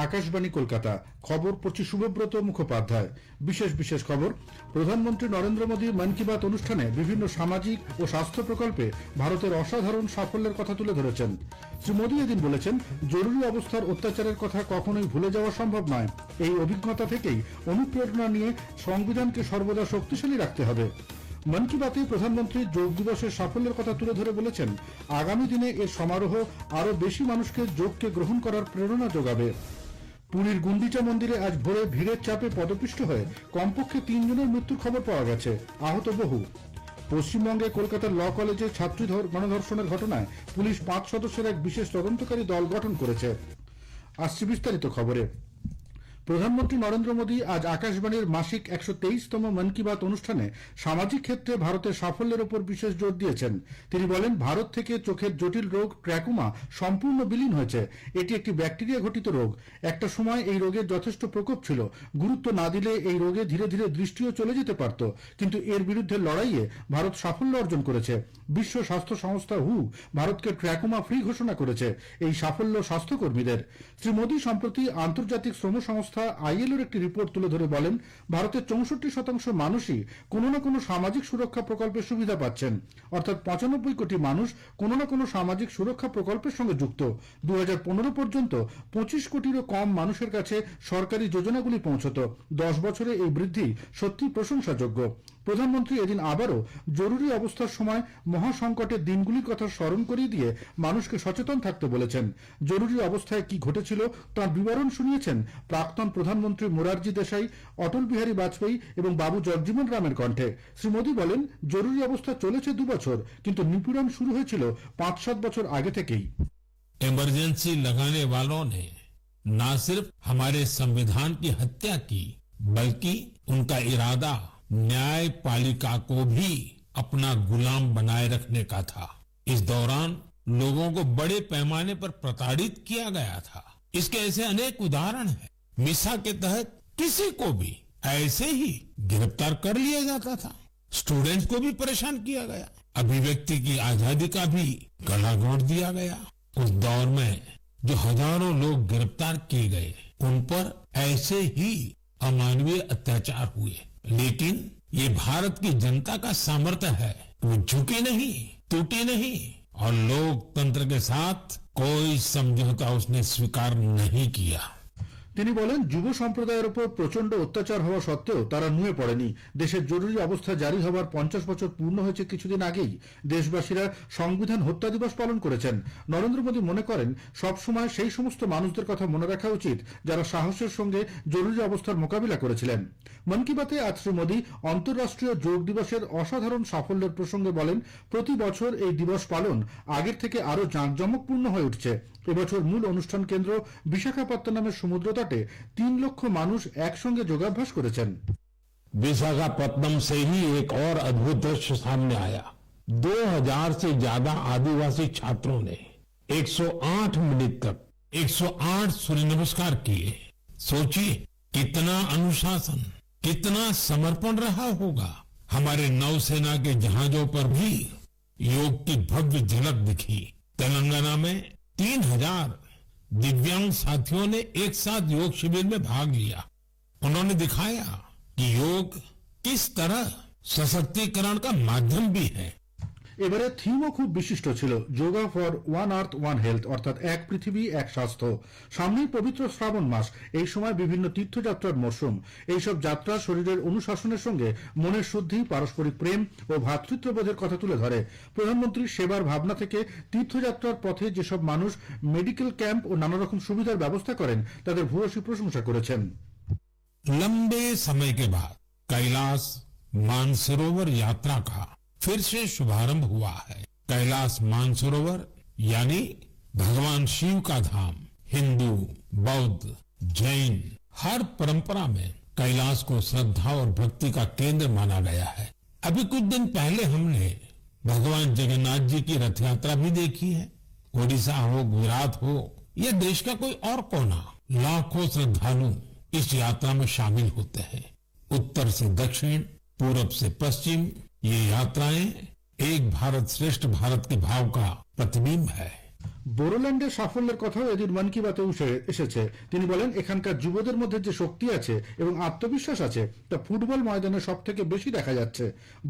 আকাশবাণী কলকাতা খবর পড়ছি শুভব্রত মুখোপাধ্যায়। বিশেষ খবর, প্রধানমন্ত্রী নরেন্দ্র মোদী মন কি বাত অনুষ্ঠানে বিভিন্ন সামাজিক ও স্বাস্থ্য প্রকল্পে ভারতের অসাধারণ সাফল্যের কথা তুলে ধরেছেন। শ্রী মোদী এদিন বলেছেন, জরুরি অবস্থার অত্যাচারের কথা কখনোই ভুলে যাওয়া সম্ভব নয়। এই অভিজ্ঞতা থেকেই অনুপ্রেরণা নিয়ে সংবিধানকে সর্বদা শক্তিশালী রাখতে হবে। মন কি বাতে প্রধানমন্ত্রী যোগ দিবসের সাফল্যের কথা তুলে ধরে বলেছেন, আগামী দিনে এর সমারোহ আরও বেশি মানুষকে যোগকে গ্রহণ করার প্রেরণা যোগাবে। পুরীর গুন্ডিচা মন্দিরে আজ ভোরে ভিড়ের চাপে পদপিষ্ট হয়ে কমপক্ষে 3 জনের মৃত্যুর খবর পাওয়া গেছে, আহত বহু। পশ্চিমবঙ্গে কলকাতার ল কলেজে ছাত্রী গণধর্ষণের ঘটনায় পুলিশ 5 সদস্যের এক বিশেষ তদন্তকারী দল গঠন করেছে। আসছে বিস্তারিত খবরে। প্রধানমন্ত্রী নরেন্দ্র মোদী আজ আকাশবাণীর মাসিক 123তম মন কি বাত অনুষ্ঠানে সামাজিক ক্ষেত্রে ভারতের সাফল্যের উপর বিশেষ জোর দিয়েছেন। তিনি বলেন, ভারত থেকে চোখের জটিল রোগ ট্র্যাকোমা সম্পূর্ণ বিলীন হয়েছে। এটি একটি ব্যাকটেরিয়া ঘটিত রোগ। একটা সময় এই রোগের যথেষ্ট প্রকোপ ছিল। গুরুত্ব না দিলে এই রোগে ধীরে ধীরে দৃষ্টিও চলে যেতে পারত, কিন্তু এর বিরুদ্ধে লড়াইয়ে ভারত সাফল্য অর্জন করেছে। বিশ্ব স্বাস্থ্য সংস্থা হু ভারতকে ট্র্যাকোমা ফ্রি ঘোষণা করেছে। এই সাফল্য স্বাস্থ্যকর্মীদের। শ্রী মোদী সম্প্রতি আন্তর্জাতিক শ্রম সংস্থা আইএলওর একটি রিপোর্ট তুলে ধরে বলেন, ভারতের 64% মানুষই কোনো না কোনো সামাজিক সুরক্ষা প্রকল্পের সুবিধা পাচ্ছেন। অর্থাৎ 95 কোটি মানুষ কোনো না কোনো সামাজিক সুরক্ষা প্রকল্পের সঙ্গে যুক্ত। 2015 পর্যন্ত 25 কোটিরও কম মানুষের কাছে সরকারি যোজনাগুলি পৌঁছত। 10 বছরে এই বৃদ্ধি সত্যি প্রশংসাযোগ্য। প্রধানমন্ত্রী এদিন আবারও জরুরি অবস্থার সময় মহাসংকটের দিনগুলির কথা স্মরণ করিয়ে দিয়ে মানুষকে সচেতন থাকতে বলেছেন। জরুরি অবস্থায় কি ঘটেছিল তার বিবরণ শুনিয়েছেন প্রাক্তন প্রধানমন্ত্রী মোরারজি দেশাই, অটল বিহারী বাজপেয়ী এবং বাবু জগজীবন রামের কণ্ঠে। শ্রী মোদী বলেন, জরুরি অবস্থা চলেছে 2 বছর, কিন্তু নিপীড়ন শুরু হয়েছিল 5-7 বছর আগে থেকেই। इमरजेंसी लगाने वालों ने न सिर्फ हमारे संविधान की हत्या की, बल्कि उनका इरादा न्यायपालिका को भी अपना गुलाम बनाए रखने का था। इस दौरान लोगों को बड़े पैमाने पर प्रताड़ित किया गया था। इसके ऐसे अनेक उदाहरण हैं। मिसा के तहत किसी को भी ऐसे ही गिरफ्तार कर लिया जाता था। स्टूडेंट्स को भी परेशान किया गया। अभिव्यक्ति की आजादी का भी गला घोंट दिया गया। उस दौर में जो हजारों लोग गिरफ्तार किए गए, उन पर ऐसे ही अमानवीय अत्याचार हुए। लेकिन ये भारत की जनता का सामर्थ्य है। वो झुकी नहीं, टूटी नहीं, और लोकतंत्र के साथ कोई समझौता उसने स्वीकार नहीं किया। তিনি বলেন, যুব সম্প্রদায়ের উপর প্রচন্ড অত্যাচার হওয়া সত্ত্বেও তারা নুয়ে পড়েনি। দেশের জরুরি অবস্থা জারি হওয়ার 50 বছর পূর্ণ হয়েছে কিছুদিন আগেই। দেশবাসীরা সংবিধান হত্যা দিবস পালন করেছেন। নরেন্দ্র মোদী মনে করেন, সবসময় সেই সমস্ত মানুষদের কথা মনে রাখা উচিত যারা সাহসের সঙ্গে জরুরি অবস্থার মোকাবিলা করেছিলেন। মন কি বাতে আজ শ্রী মোদী অন্তর্রাষ্ট্রীয় যোগ দিবসের অসাধারণ সাফল্যের প্রসঙ্গে বলেন, প্রতি বছর এই দিবস পালন আগের থেকে আরো জাঁকজমকপূর্ণ হয়ে উঠছে। এবছর মূল অনুষ্ঠান কেন্দ্র বিশাখাপত্তনমের সমুদ্র তটে 3 লক্ষ মানুষ একসঙ্গে যোগাভ্যাস করেছেন। विशाखापत्तनम से ही एक और अद्भुत दृश्य सामने आया। 2000 से ज्यादा आदिवासी छात्रों ने 108 मिनट तक 108 सूर्य नमस्कार किए। सोचिए कितना अनुशासन, कितना समर्पण रहा होगा। हमारे नौसेना के जहाजों पर भी योग की भव्य झलक दिखी। तेलंगाना में 3000 दिव्यांग साथियों ने एक साथ योग शिविर में भाग लिया। उन्होंने दिखाया कि योग किस तरह सशक्तिकरण का माध्यम भी है। এবারে থিমও খুব বিশিষ্ট ছিল, yoga for one earth one health, অর্থাৎ এক পৃথিবী এক স্বাস্থ্য। সামনেই পবিত্র শ্রাবণ মাস। এই সময় বিভিন্ন তীর্থযাত্রার মরশুম। এইসব যাত্রা শরীরের অনুশাসনের সঙ্গে মনের শুদ্ধি, পারস্পরিক প্রেম ও ভ্রাতৃত্ববোধের কথা তুলে ধরে। প্রধানমন্ত্রীর সেবার ভাবনা থেকে তীর্থযাত্রার পথে যেসব মানুষ মেডিকেল ক্যাম্প ও নানা রকম সুবিধার ব্যবস্থা করেন, তাদের ভূয়সী প্রশংসা করেছেন। लंबे समय के बाद कैलाश मानसरोवर यात्रा का फिर से शुभारंभ हुआ है। कैलाश मानसरोवर यानी भगवान शिव का धाम। हिंदू, बौद्ध, जैन हर परंपरा में कैलाश को श्रद्धा और भक्ति का केंद्र माना गया है। अभी कुछ दिन पहले हमने भगवान जगन्नाथ जी की रथ यात्रा भी देखी है। ओडिशा हो, गुजरात हो या देश का कोई और कोना, लाखों श्रद्धालु इस यात्रा में शामिल होते हैं। उत्तर से दक्षिण, पूरब से पश्चिम, ये यात्राएं एक भारत श्रेष्ठ भारत के भाव का प्रतिबिंब है। বোরোল্যান্ডের সাফল্যের কথাও এদিন মন কি বাতে উঠে এসেছে। তিনি বলেন, এখানকার যুবদের মধ্যে যে শক্তি আছে এবং আত্মবিশ্বাস আছে তা ফুটবল ময়দানে সব থেকে বেশি দেখা যাচ্ছে।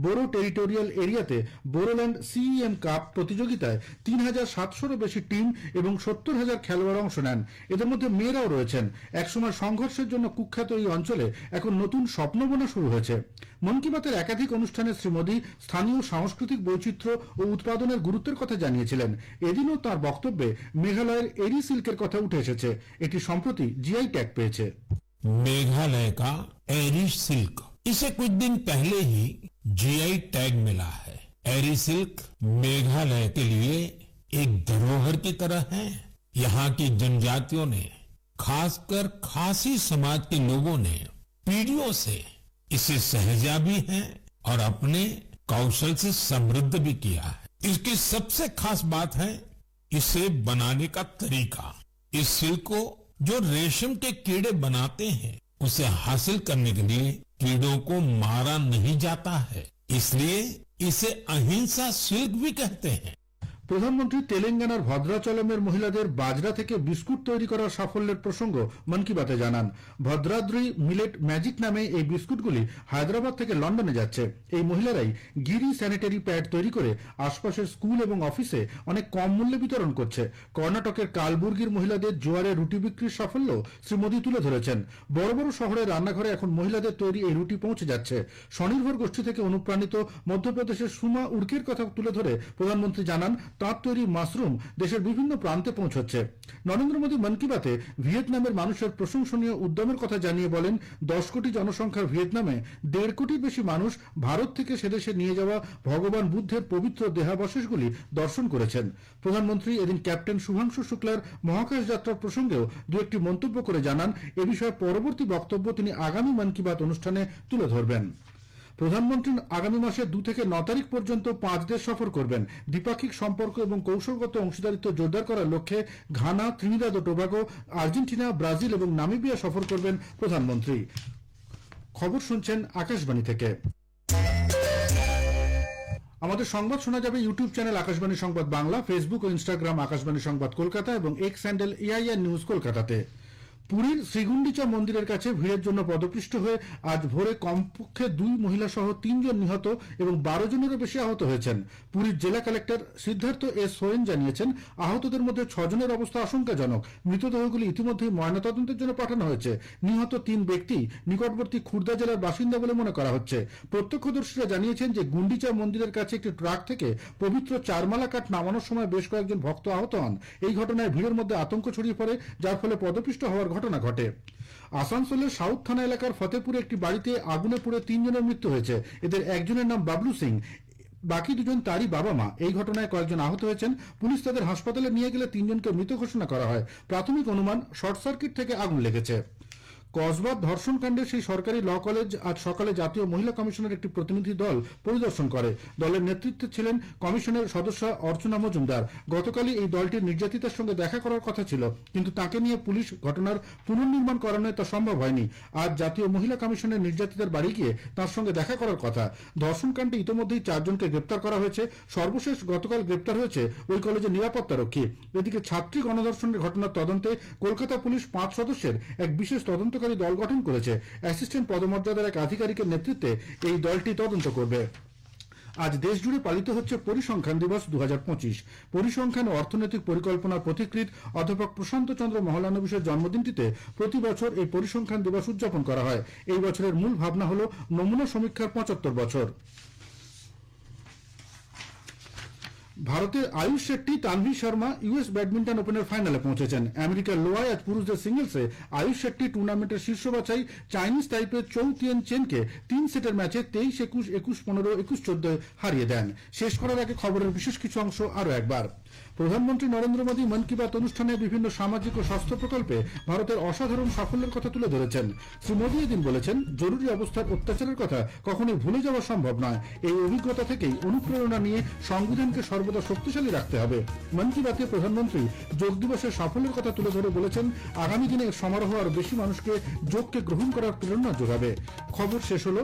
বোরো টেরিটোরিয়াল এরিয়াতে বোরোল্যান্ড সিইএম কাপ প্রতিযোগিতায় ৩,৭০০রও বেশি টিম এবং ৭০,০০০ খেলোয়াড় অংশ নেন। এদের মধ্যে মেয়েরাও রয়েছেন। একসময় সংঘর্ষের জন্য কুখ্যাত এই অঞ্চলে এখন নতুন স্বপ্ন বোনা শুরু হয়েছে। মন কি বাতের একাধিক অনুষ্ঠানে শ্রী মোদী স্থানীয় সাংস্কৃতিক বৈচিত্র্য ও উৎপাদনের গুরুত্বের কথা জানিয়েছিলেন। এদিনও তার বক্তব্যে মেঘালয়ের এরি সিল্কের কথা উঠে এসেছে। এটি সম্প্রতি জিআই ট্যাগ পেয়েছে। मेघालय का एरी सिल्क इसे कुछ दिन पहले ही जीआई टैग मिला है। एरी सिल्क मेघालय के लिए एक धरोहर की तरह है। यहाँ की जनजातियों ने, खासकर खासी समाज के लोगों ने पीढ़ियों से इसे सहेजा भी है और अपने कौशल से समृद्ध भी किया है। इसकी सबसे खास बात है इसे बनाने का तरीका। इस सिल्क को जो रेशम के कीड़े बनाते हैं उसे हासिल करने के लिए कीड़ों को मारा नहीं जाता है, इसलिए इसे अहिंसा सिल्क भी कहते हैं। প্রধানমন্ত্রী তেলেঙ্গানার ভদ্রাচলমের মহিলাদের বাজরা থেকে বিস্কুট তৈরি করার সাফল্যের প্রসঙ্গ মন কি বাতে জানান। ভদ্রাদ্রি মিলেট ম্যাজিক নামে এই বিস্কুটগুলি হায়দ্রাবাদ থেকে লন্ডনে যাচ্ছে। এই মহিলারাই গিরি স্যানিটারি প্যাড তৈরি করে আশপাশের স্কুল এবং অফিসে অনেক কম মূল্যে বিতরণ করছে। কর্ণাটকের কালবুর্গির মহিলাদের জোয়ারে রুটি বিক্রির সাফল্য শ্রী মোদী তুলে ধরেছেন। বড় বড় শহরের রান্নাঘরে এখন মহিলাদের তৈরি এই রুটি পৌঁছে যাচ্ছে। স্বনির্ভর গোষ্ঠী থেকে অনুপ্রাণিত মধ্যপ্রদেশের সুমা উড়কের কথা তুলে ধরে প্রধানমন্ত্রী জানান, তাঁর তৈরি মাশরুম দেশের বিভিন্ন প্রান্তে পৌঁছচ্ছে। নরেন্দ্র মোদী মন কি বাতে ভিয়েতনামের মানুষের প্রশংসনীয় উদ্যমের কথা জানিয়ে বলেন, 10 কোটি জনসংখ্যার ভিয়েতনামে 1.5 কোটির বেশি মানুষ ভারত থেকে সেদেশে নিয়ে যাওয়া ভগবান বুদ্ধের পবিত্র দেহাবশেষগুলি দর্শন করেছেন। প্রধানমন্ত্রী এদিন ক্যাপ্টেন শুভাংশু শুক্লার মহাকাশ যাত্রার প্রসঙ্গেও দু একটি মন্তব্য করে জানান, এ বিষয়ে পরবর্তী বক্তব্য তিনি আগামী মন কি বাত অনুষ্ঠানে তুলে ধরবেন। প্রধানমন্ত্রী আগামী মাসের 2 থেকে 9 তারিখ পর্যন্ত 5 দেশ সফর করবেন। দ্বিপাক্ষিক সম্পর্ক এবং কৌশলগত অংশীদারিত্ব জোরদার করার লক্ষ্যে ঘানা, ত্রিনিদাদ ও টোবাগো, আর্জেন্টিনা, ব্রাজিল এবং নামিবিয়া সফর করবেন প্রধানমন্ত্রী। খবর শুনছেন আকাশবাণী থেকে। আমাদের সংবাদ শোনা যাবে ইউটিউব চ্যানেল আকাশবাণী সংবাদ বাংলা, ফেসবুক ও ইনস্টাগ্রাম আকাশবাণী সংবাদ কলকাতা এবং এক্স হ্যান্ডেল এআইআর নিউজ কলকাতাতে। পুরীর শ্রীগুন্ডিচা মন্দিরের কাছে ভিড়ের জন্য পদপিষ্ট হয়ে আজ ভোরে কমপক্ষে 2 মহিলা সহ 3 জন নিহত এবং 12 জনেরও বেশি আহত হয়েছেন। পুরীর জেলা কালেক্টর সিদ্ধার্থ এস সোয়েন জানিয়েছেন, আহতদের মধ্যে 6 জনের অবস্থা আশঙ্কাজনক। মৃতদেহগুলি ইতিমধ্যেই ময়নাতদন্তের জন্য পাঠানো হয়েছে। নিহত 3 ব্যক্তি নিকটবর্তী খুর্দা জেলার বাসিন্দা বলে মনে করা হচ্ছে। প্রত্যক্ষদর্শীরা জানিয়েছেন যে গুন্ডিচা মন্দিরের কাছে একটি ট্রাক থেকে পবিত্র চারমালা কাঠ নামানোর সময় বেশ কয়েকজন ভক্ত আহত হন। এই ঘটনায় ভিড়ের মধ্যে আতঙ্ক ছড়িয়ে পড়ে, যার ফলে পদপিষ্ট হওয়ার ঘটনা ঘটে। আসানসোলের সাউথ থানা এলাকার ফতেপুরে একটি বাড়িতে আগুনে পুড়ে 3 জনের মৃত্যু হয়েছে। এদের একজনের নাম বাবলু সিং, বাকি 2 জন তারই বাবা মা। এই ঘটনায় কয়েকজন আহত হয়েছেন। পুলিশ তাদের হাসপাতালে নিয়ে গেলে 3 জনকে মৃত ঘোষণা করা হয়। প্রাথমিক অনুমান শর্ট সার্কিট থেকে আগুন লেগেছে। কসবা ধর্ষণ কাণ্ডে সেই সরকারি ল কলেজ আজ সকালে জাতীয় মহিলা কমিশনের একটি প্রতিনিধি দল পরিদর্শন করে। দলের নেতৃত্বে ছিলেন কমিশনের সদস্য অর্চনা মজুমদার। গতকালই এই দলটির নির্যাতিতার সঙ্গে দেখা করার কথা ছিল, কিন্তু তাকে নিয়ে পুলিশ ঘটনার পুনর্নির্মাণ করানোয় তা সম্ভব হয়নি। আজ জাতীয় মহিলা কমিশনের নির্যাতিতার বাড়ি গিয়ে তার সঙ্গে দেখা করার কথা। ধর্ষণ কাণ্ডে ইতোমধ্যেই 4 জনকে গ্রেপ্তার করা হয়েছে। সর্বশেষ গতকাল গ্রেপ্তার হয়েছে ওই কলেজের নিরাপত্তা রক্ষী। এদিকে ছাত্রী গণধর্ষণের ঘটনার তদন্তে কলকাতা পুলিশ 5 সদস্যের এক বিশেষ তদন্তকারী দল গঠন করেছে। অ্যাসিস্ট্যান্ট পদমর্যাদার এক আধিকারিকের নেতৃত্বে এই দলটি তদন্ত করবে। আজ দেশ জুড়ে পালিত হচ্ছে পরিসংখ্যান দিবস 2025। পরিসংখ্যান ও অর্থনৈতিক পরিকল্পনার পথিকৃৎ অধ্যাপক প্রশান্ত চন্দ্র মহলানবিশের জন্মদিনটিতে প্রতি বছর এই পরিসংখ্যান দিবস উদযাপন করা হয়। এই বছরের মূল ভাবনা হল নমুনা সমীক্ষার 75 বছর। ভারতের আয়ুষ শেট্টি, তানভি শর্মা ইউএস ব্যাডমিন্টন ওপেনের ফাইনালে পৌঁছেছেন। আমেরিকার লোয়ায় আজ পুরুষদের সিঙ্গলসে আয়ুষ শেট্টি টুর্নামেন্টের শীর্ষ বাছাই চাইনিজ টাইপের চৌ তিয়ান চেনকে 3 সেটের ম্যাচে 23-21, 21-15, 21-14 হারিয়ে দেন। শেষ করার আগে খবরের বিশেষ কিছু অংশ আরো একবার। প্রধানমন্ত্রী নরেন্দ্র মোদী মন কি বাত অনুষ্ঠানে বিভিন্ন সামাজিক ও স্বাস্থ্য প্রকল্পে ভারতের অসাধারণ সাফল্যের কথা তুলে ধরেছেন। শ্রী মোদী এদিন বলেছেন, জরুরি অবস্থার অত্যাচারের কথা কখনোই ভুলে যাওয়া সম্ভব নয়। এই অভিজ্ঞতা থেকেই অনুপ্রেরণা নিয়ে সংবিধানকে সর্বদা শক্তিশালী রাখতে হবে। মন কি বাতে প্রধানমন্ত্রী যোগ দিবসের সাফল্যের কথা তুলে ধরে বলেছেন, আগামী দিনে এর সমারোহ আরো বেশি মানুষকে যোগকে গ্রহণ করার প্রেরণা যোগাবে। খবর শেষ হলো।